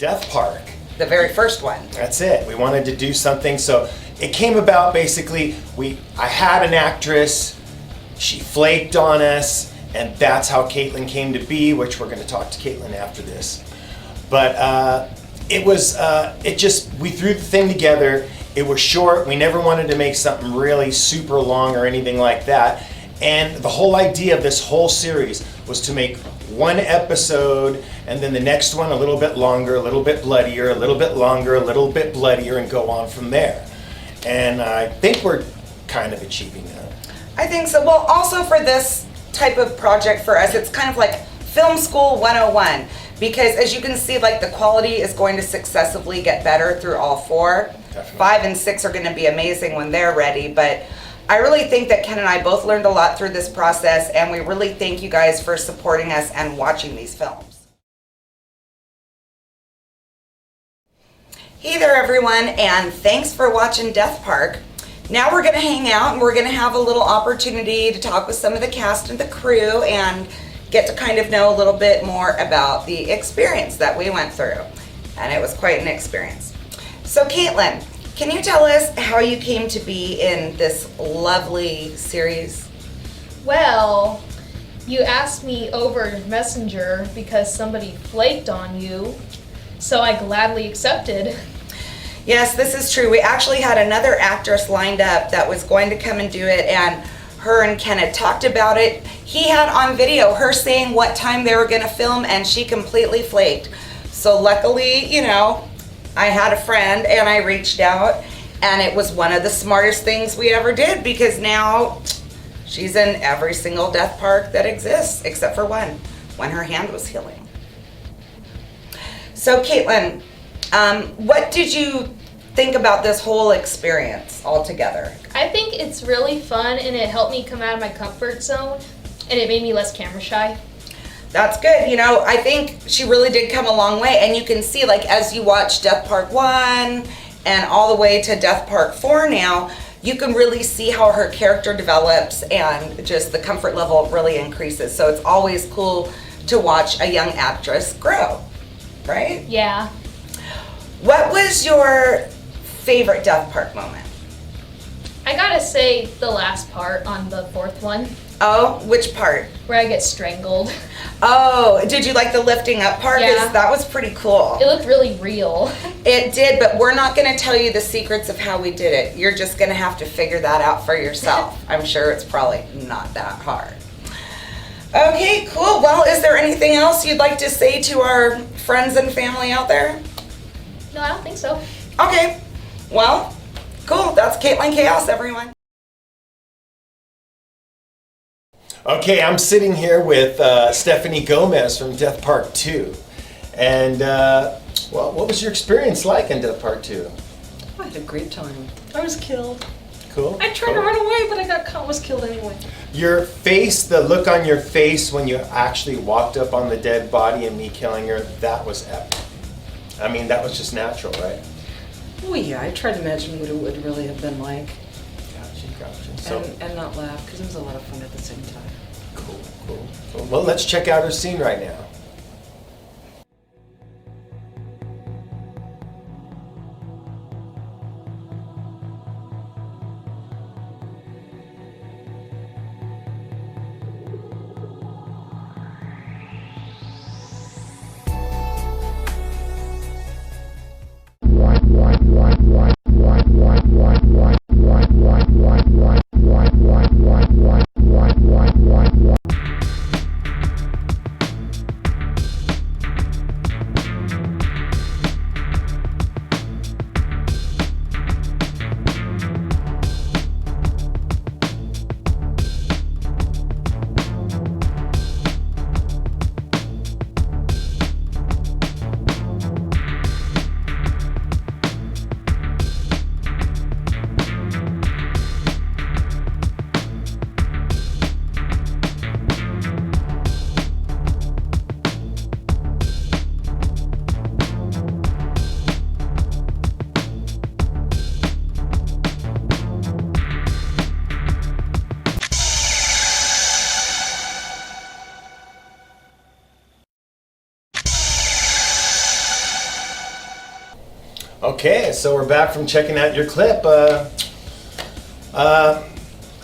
Death Park. The very first one. That's it. We wanted to do something, so it came about basically, I had an actress, she flaked on us, and that's how Kaitlin came to be, which we're going to talk to Kaitlin after this. But we threw the thing together. It was short. We never wanted to make something really super long or anything like that. And the whole idea of this whole series was to make one episode and then the next one a little bit longer, a little bit bloodier, a little bit longer, a little bit bloodier, and go on from there. And I think we're kind of achieving that. I think so. Well, also for this type of project for us, it's kind of like Film School 101. Because as you can see, like the quality is going to successively get better through all four. Definitely. 5 and 6 are going to be amazing when they're ready. But I really think that Ken and I both learned a lot through this process, and we really thank you guys for supporting us and watching these films. Hey there everyone, and thanks for watching Death Park. Now we're going to hang out and we're going to have a little opportunity to talk with some of the cast and the crew and get to kind of know a little bit more about the experience that we went through. And it was quite an experience. So Kaitlin, can you tell us how you came to be in this lovely series? Well, you asked me over Messenger because somebody flaked on you, so I gladly accepted. Yes, this is true. We actually had another actress lined up that was going to come and do it, and her and Ken had talked about it. He had on video her saying what time they were going to film, and she completely flaked. So luckily, you know, I had a friend and I reached out, and it was one of the smartest things we ever did, because now she's in every single Death Park that exists except for one, when her hand was healing. So Kaitlin, what did you think about this whole experience altogether? I think it's really fun, and it helped me come out of my comfort zone, and it made me less camera shy. That's good. You know, I think she really did come a long way, and you can see, like, as you watch Death Park 1 and all the way to Death Park 4 now, you can really see how her character develops and just the comfort level really increases. So it's always cool to watch a young actress grow, right? Yeah. What was your favorite Death Park moment? I gotta say the last part on the fourth one, Oh, which part? where I get strangled. Oh, did you like the lifting up part? 'Cause Yeah. that was pretty cool. It looked really real. It did, but we're not going to tell you the secrets of how we did it. You're just going to have to figure that out for yourself. I'm sure it's probably not that hard. Okay, cool. Well, is there anything else you'd like to say to our friends and family out there? No, I don't think so. Okay, well, cool. That's Kaitlin Chaos, everyone. Okay, I'm sitting here with Stephanie Gomez from Death Park 2. And, well, what was your experience like in Death Park 2? I had a great time. I was killed. Cool. I tried to run away, but I was killed anyway. Your face, the look on your face when you actually walked up on the dead body and me killing her, that was epic. I mean, that was just natural, right? Oh yeah, I tried to imagine what it would really have been like. Gotcha. So, And not laugh, because it was a lot of fun at the same time. cool. Well, let's check out her scene right now. Okay, so we're back from checking out your clip. I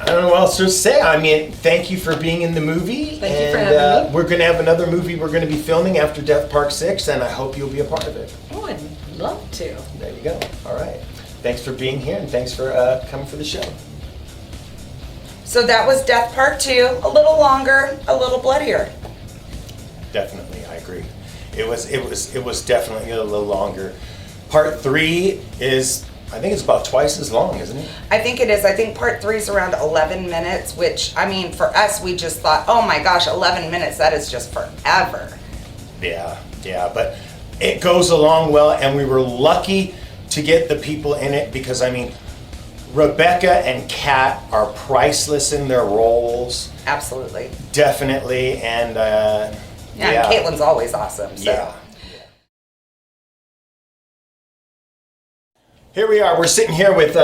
don't know what else to say. I mean, thank you for being in the movie. Thank you for having me. We're going to have another movie we're going to be filming after Death Park 6, and I hope you'll be a part of it. Oh, I'd love to. There you go. All right. Thanks for being here, and thanks for coming for the show. So that was Death Part 2, a little longer, a little bloodier. Definitely, I agree. It was definitely a little longer. Part 3 is, I think it's about twice as long, isn't it? I think it is. I think Part 3 is around 11 minutes, which, I mean, for us, we just thought, oh my gosh, 11 minutes, that is just forever. Yeah, but it goes along well, and we were lucky to get the people in it because, I mean, Rebecca and Kat are priceless in their roles. Absolutely. Definitely, and Yeah, and Kaitlin's always awesome. So. Yeah. Here we are. We're sitting here with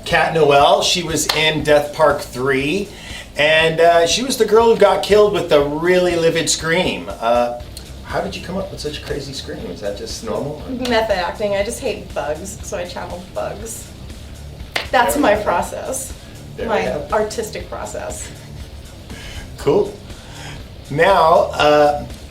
Kat Noel. She was in Death Park 3, and she was the girl who got killed with the really livid scream. How did you come up with such a crazy scream? Is that just normal? Method acting. I just hate bugs, so I channeled bugs. That's my process. There we My have it. artistic process. Cool. Now,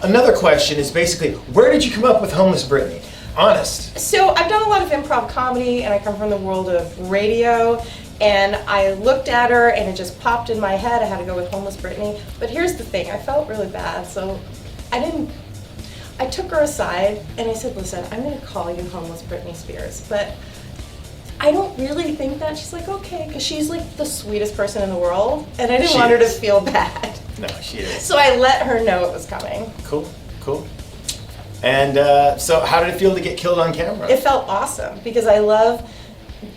another question is basically, where did you come up with Homeless Brittany? Honest. So I've done a lot of improv comedy, and I come from the world of radio, and I looked at her, and it just popped in my head. I had to go with Homeless Brittany. But here's the thing. I felt really bad, so I took her aside, and I said, listen, I'm going to call you Homeless Britney Spears, but I don't really think that. She's like, okay, because she's like the sweetest person in the world, and I didn't She want her to is. feel bad. No, she is. So I let her know it was coming. Cool. And so how did it feel to get killed on camera? It felt awesome because I love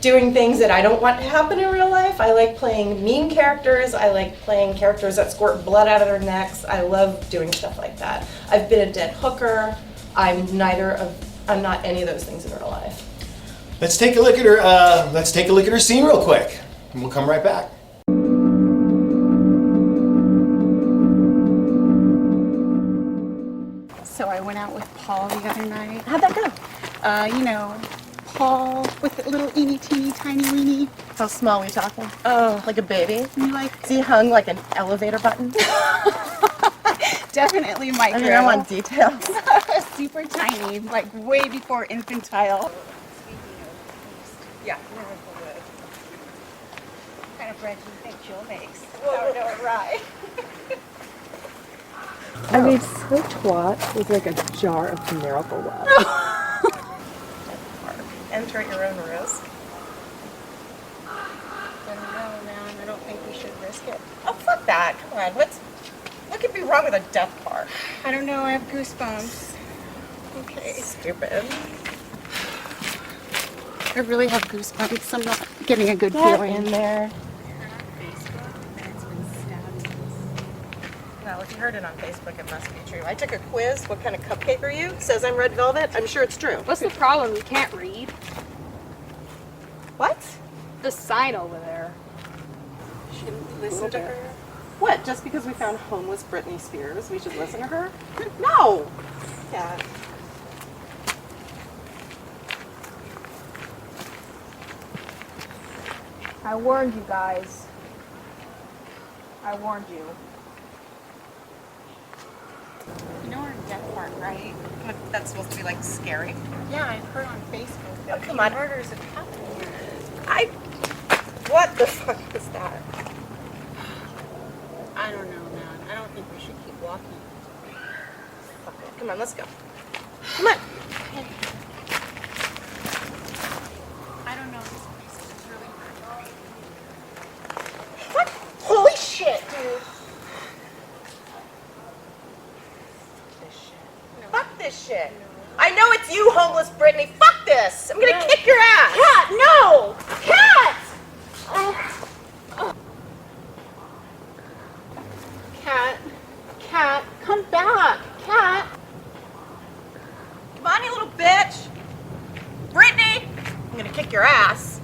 doing things that I don't want to happen in real life. I like playing mean characters. I like playing characters that squirt blood out of their necks. I love doing stuff like that. I've been a dead hooker. I'm not any of those things in real life. Let's take a look at her. Let's take a look at her scene real quick, and we'll come right back. So I went out with Paul the other night. How'd that go? Paul with the little eeny teeny tiny weeny. How small are we talking? Oh, like a baby? You like Is he hung like an elevator button? definitely micro. I mean, I want details. Super tiny, like way before infantile. Yeah. What kind of bread do you think Jill makes? Sourdough rye. I made so twat with like a jar of Miracle Whip. Enter at your own risk. I don't know, man. I don't think we should risk it. Oh, fuck that. Come on. What could be wrong with a death part? I don't know. I have goosebumps. Okay. Stupid. I really have goosebumps. I'm not getting a good Get feeling. in there. Well, if you heard it on Facebook, it must be true. I took a quiz. What kind of cupcake are you? It says I'm red velvet. I'm sure it's true. What's the problem? You can't read. What? The sign over there. Shouldn't we listen to her? What? Just because we found homeless Britney Spears, we should listen to her? No. Yeah. I warned you guys. I warned you. You know we're in Death Park, right? That's supposed to be like scary. Yeah, I've heard on Facebook that Oh, come on. murders have happened here. What the fuck is that? I don't know, man. I don't think we should keep walking. Fuck it. Come on, let's go. Come on. I don't know. This place is really weird. What? Holy shit, dude. Fuck this shit. I know it's you, homeless Britney. Fuck this. I'm gonna kick your ass. Cat, no. Cat. Cat, come back. Cat. Come on, you little bitch. Britney. I'm gonna kick your ass.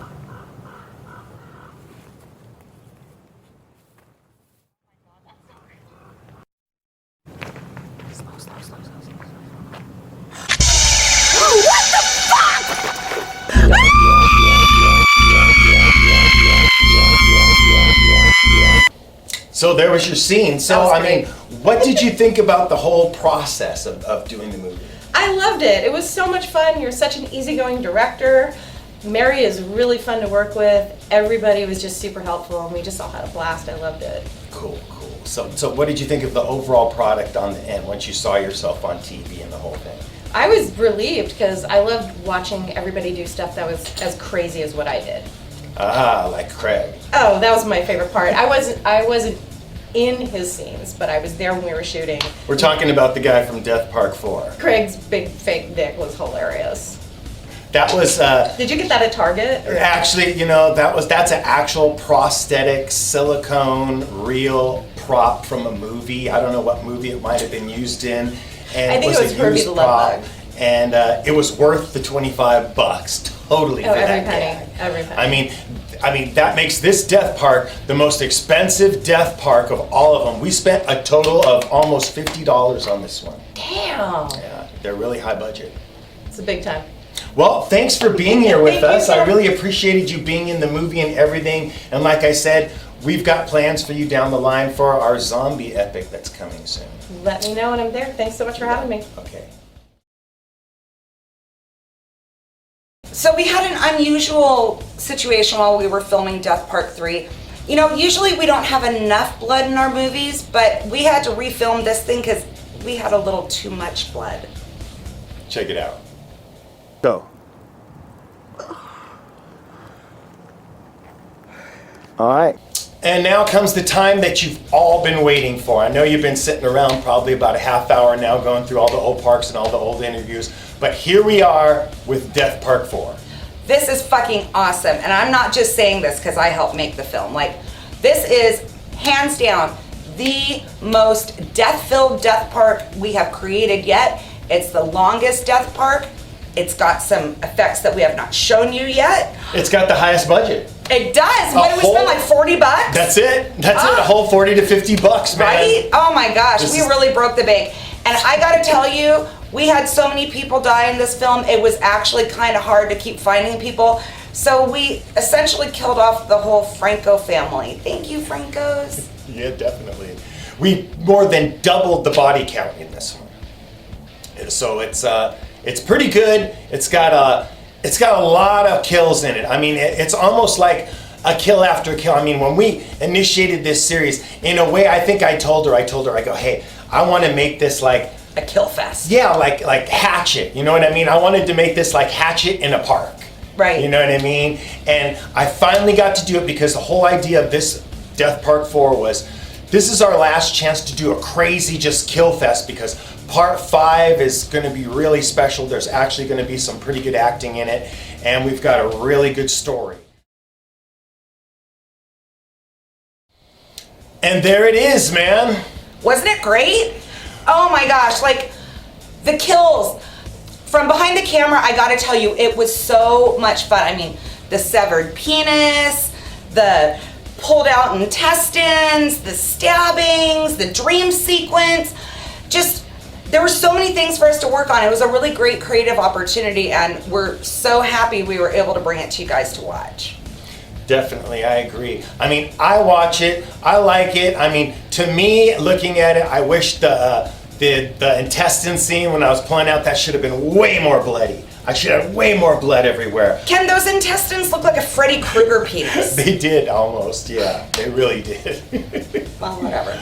So there was your scene. So, That was I mean, great. what did you think about the whole process of doing the movie? I loved it. It was so much fun. You're such an easygoing director. Meri is really fun to work with. Everybody was just super helpful, and we just all had a blast. I loved it. Cool. So what did you think of the overall product on the end once you saw yourself on TV and the whole thing? I was relieved because I loved watching everybody do stuff that was as crazy as what I did. Like Craig. Oh, that was my favorite part. I wasn't in his scenes, but I was there when we were shooting. We're talking about the guy from Death Park 4. Craig's big fake dick was hilarious. That was Did you get that at Target? Or- actually, that's an actual prosthetic silicone real prop from a movie. I don't know what movie it might have been used in. And I think it was a Herbie used the Love prop, Bug. And it was worth the $25. Totally Oh, for every that penny, gag. every penny. I mean that makes this Death Park the most expensive Death Park of all of them. We spent a total of almost $50 on this one. Damn. Yeah, they're really high budget. It's a big time. Well, thanks for being here with Thank you, us. I Tim. really appreciated you being in the movie and everything. And like I said, we've got plans for you down the line for our zombie epic that's coming soon. Let me know when I'm there. Thanks so much for having me. Okay. So we had an unusual situation while we were filming Death Park 3. You know, usually we don't have enough blood in our movies, but we had to refilm this thing because we had a little too much blood. Check it out. Go. All right. And now comes the time that you've all been waiting for. I know you've been sitting around probably about a half hour now going through all the old parks and all the old interviews, but here we are with Death Park 4. This is fucking awesome, and I'm not just saying this because I helped make the film. Like, this is hands down the most death-filled Death Park we have created yet. It's the longest Death Park. It's got some effects that we have not shown you yet. It's got the highest budget. It does. What did we spend, like $40? That's it. That's it. A whole $40 to $50, man. Right? Oh my gosh, This we is- really broke the bank. And I gotta tell you, we had so many people die in this film, it was actually kind of hard to keep finding people. So we essentially killed off the whole Franko family. Thank you, Frankos. Yeah, definitely. We more than doubled the body count in this one. So it's pretty good. It's got a lot of kills in it. I mean, it's almost like a kill after kill. I mean, when we initiated this series, in a way, I think I told her, I go, hey, I want to make this like A kill fest. yeah, like Hatchet. You know what I mean? I wanted to make this like Hatchet in a park. Right. You know what I mean? And I finally got to do it because the whole idea of this Death Park 4 was this is our last chance to do a crazy just kill fest because part 5 is going to be really special. There's actually going to be some pretty good acting in it, and we've got a really good story. And there it is, man. Wasn't it great? Oh my gosh, like the kills. From behind the camera, I gotta tell you, it was so much fun. I mean, the severed penis, the pulled out intestines, the stabbings, the dream sequence. Just, there were so many things for us to work on. It was a really great creative opportunity, and we're so happy we were able to bring it to you guys to watch. Definitely, I agree. I mean, I watch it, I like it. I mean, to me, looking at it, I wish the intestine scene when I was pulling out, that should have been way more bloody. I should have way more blood everywhere. Ken, those intestines look like a Freddy Krueger penis. They did almost, yeah, they really did. Well, whatever.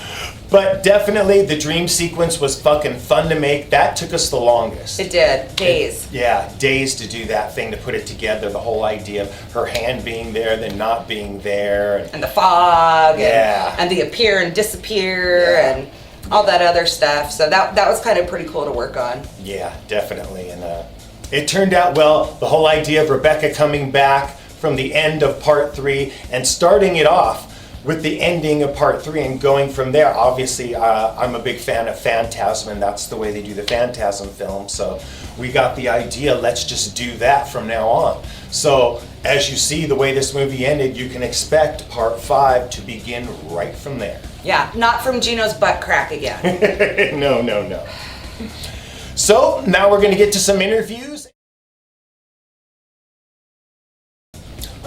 But definitely the dream sequence was fucking fun to make. That took us the longest. It did. Days. Yeah, days to do that thing, to put it together. The whole idea of her hand being there, then not being there. And the fog. Yeah. And the appear and disappear Yeah. and all that other stuff. So that was kind of pretty cool to work on. Yeah, definitely. And it turned out well. The whole idea of Rebecca coming back from the end of part 3 and starting it off with the ending of part 3 and going from there. Obviously, I'm a big fan of Phantasm, and that's the way they do the Phantasm film. So we got the idea, let's just do that from now on. So as you see the way this movie ended, you can expect part 5 to begin right from there. Yeah, not from Gino's butt crack again. No. So now we're going to get to some interviews.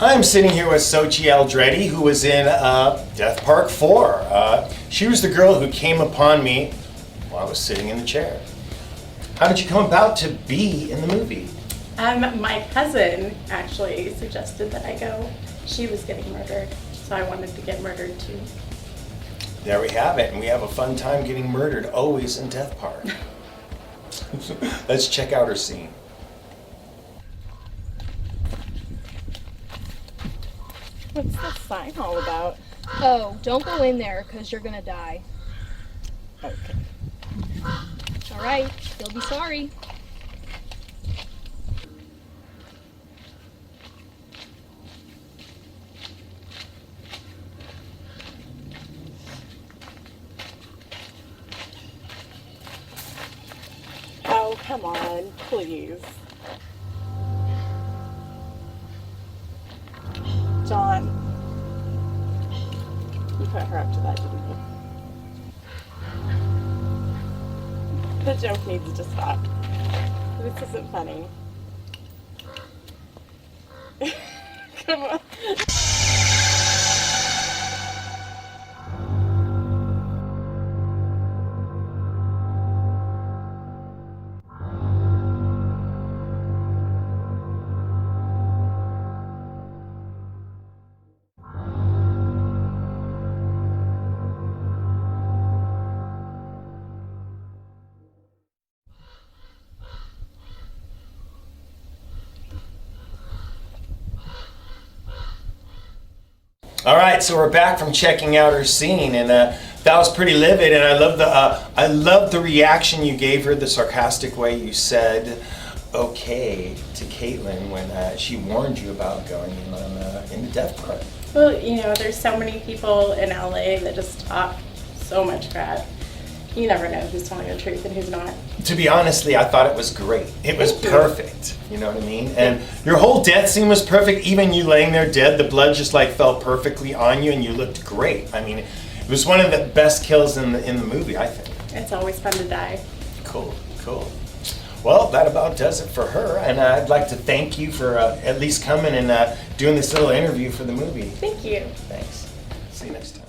I'm sitting here with Xochi Aldrete, who was in Death Park 4. She was the girl who came upon me while I was sitting in the chair. How did you come about to be in the movie? My cousin actually suggested that I go. She was getting murdered, so I wanted to get murdered too. There we have it, and we have a fun time getting murdered always in Death Park. Let's check out her scene. What's the sign all about? Oh, don't go in there because you're gonna die. Okay. It's alright, you'll be sorry. Oh, come on, please. John, you put her up to that, didn't you? The joke needs to stop. This isn't funny. Come on. All right, so we're back from checking out her scene, and that was pretty livid. And I love the reaction you gave her, the sarcastic way you said "okay" to Kaitlin when she warned you about going in the Death Park. Well, you know, there's so many people in LA that just talk so much crap. You never know who's telling the truth and who's not. To be honestly, I thought it was great. It was perfect. You know what I mean? And your whole death scene was perfect. Even you laying there dead, the blood just like fell perfectly on you, and you looked great. I mean, it was one of the best kills in the movie, I think. It's always fun to die. Cool. Well, that about does it for her, and I'd like to thank you for at least coming and doing this little interview for the movie. Thank you. Thanks. See you next time.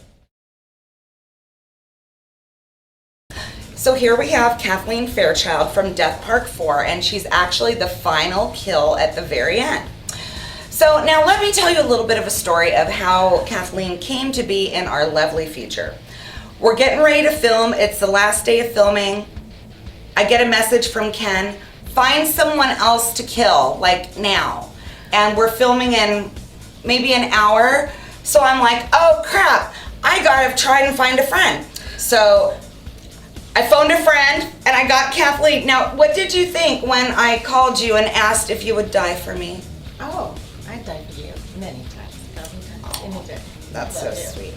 So here we have Kathlene Fairchild from Death Park 4, and she's actually the final kill at the very end. So now let me tell you a little bit of a story of how Kathlene came to be in our lovely feature. We're getting ready to film. It's the last day of filming. I get a message from Ken, find someone else to kill, like now. And we're filming in maybe an hour. So I'm like, oh crap, I gotta try and find a friend. So I phoned a friend and I got Kathlene. Now, what did you think when I called you and asked if you would die for me? Oh, I died for you many times, 1,000 times, any day. That's so sweet.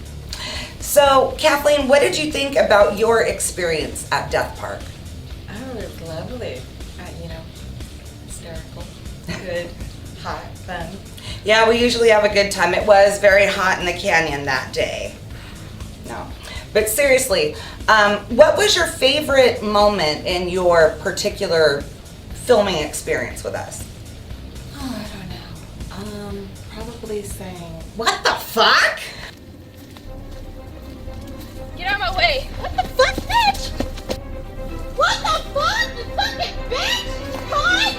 So, Kathlene, what did you think about your experience at Death Park? Oh, it was lovely. Hysterical, good, hot, fun. Yeah, we usually have a good time. It was very hot in the canyon that day. No. But seriously, what was your favorite moment in your particular filming experience with us? Oh, I don't know. Probably saying, What the fuck? Get out of my way! "What the fuck, bitch? What the fuck, you fucking bitch? What?"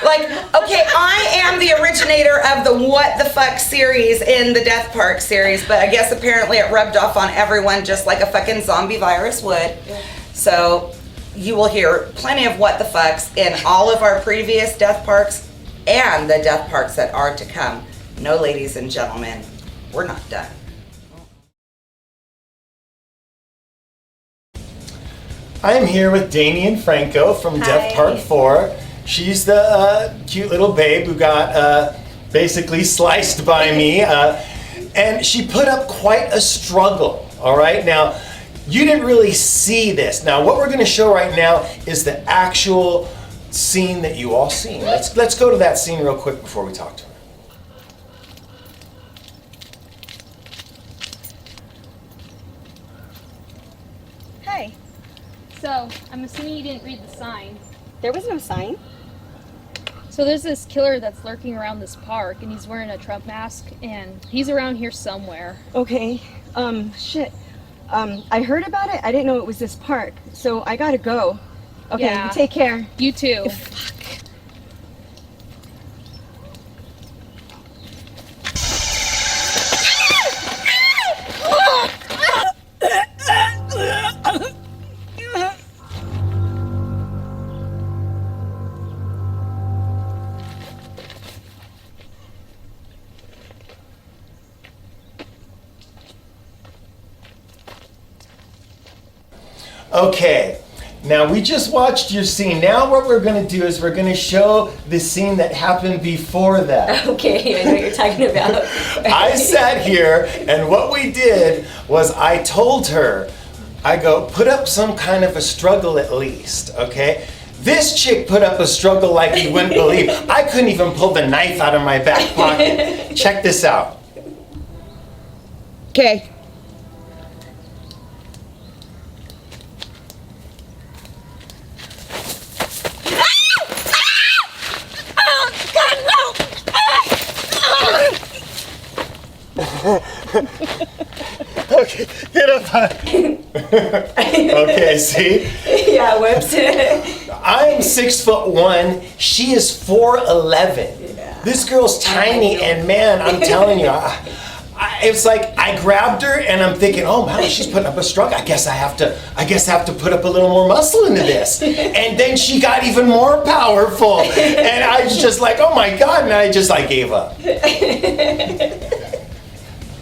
Like, okay, I am the originator of the What the Fuck series in the Death Park series, but I guess apparently it rubbed off on everyone just like a fucking zombie virus would. So you will hear plenty of What the Fucks in all of our previous Death Parks and the Death Parks that are to come. No, ladies and gentlemen, we're not done. I'm here with Damian Franko from Death Park 4. She's the cute little babe who got basically sliced by me. And she put up quite a struggle, all right? Now, you didn't really see this. Now, what we're going to show right now is the actual scene that you all seen. Let's go to that scene real quick before we talk to her. So, I'm assuming you didn't read the sign. There was no sign. So there's this killer that's lurking around this park, and he's wearing a Trump mask, and he's around here somewhere. Okay, shit. I heard about it. I didn't know it was this park, so I gotta go. Okay, Yeah. you take care. You too. Fuck. Okay, now we just watched your scene. Now what we're gonna do is we're gonna show the scene that happened before that. Okay, I know what you're talking about. I sat here and what we did was I told her, I go, put up some kind of a struggle at least, okay? This chick put up a struggle like you wouldn't believe. I couldn't even pull the knife out of my back pocket. Check this out. Okay. Okay, get up. Okay, see? Yeah, whoops. I am 6'1", she is 4'11". Yeah. This girl's tiny, and man, I'm telling you, it's like I grabbed her and I'm thinking, oh man, she's putting up a struggle. I guess I have to put up a little more muscle into this. And then she got even more powerful, and I was just like, oh my god, and I just like gave up.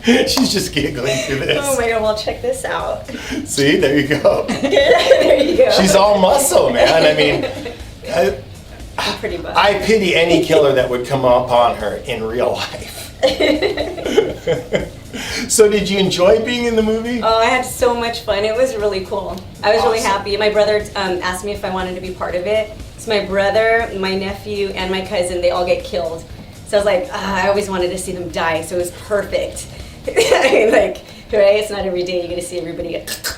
She's just giggling through this. Oh my god, well check this out. See, there you go. There you go. She's all muscle, man. I mean, I'm pretty buff. I pity any killer that would come upon her in real life. So did you enjoy being in the movie? Oh, I had so much fun. It was really cool. I was really Awesome. happy. My brother asked me if I wanted to be part of it. So my brother, my nephew, and my cousin, they all get killed. So I was like, I always wanted to see them die, so it was perfect. I mean, like, right? It's not every day you get to see everybody get...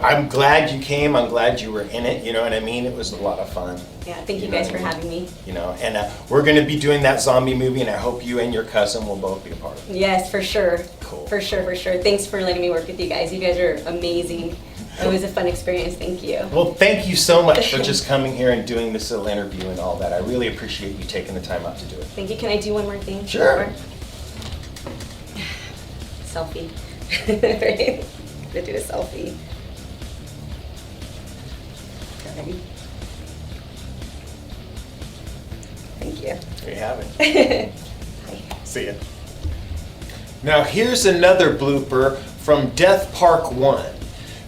I'm glad you came. I'm glad you were in it. You know what I mean? It was a lot of fun. Yeah, thank you guys for having me. You know, and we're going to be doing that zombie movie, and I hope you and your cousin will both be a part of it. Yes, for sure. Cool. For sure, for sure. Thanks for letting me work with you guys. You guys are amazing. It was a fun experience. Thank you. Well, thank you so much for just coming here and doing this little interview and all that. I really appreciate you taking the time out to do it. Thank you. Can I do one more thing? Sure. Selfie. Right? Gonna do a selfie. Okay. Thank you. There you have it. See ya. Now here's another blooper from Death Park 1.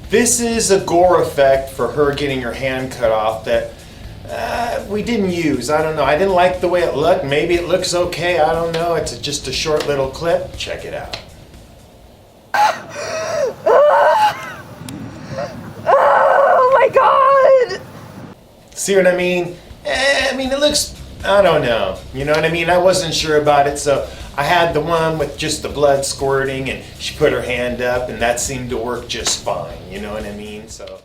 This is a gore effect for her getting her hand cut off that we didn't use. I don't know. I didn't like the way it looked. Maybe it looks okay. I don't know. It's just a short little clip. Check it out. Oh my god! See what I mean? I mean, it looks, I don't know. You know what I mean? I wasn't sure about it, so I had the one with just the blood squirting, and she put her hand up, and that seemed to work just fine. You know what I mean? So.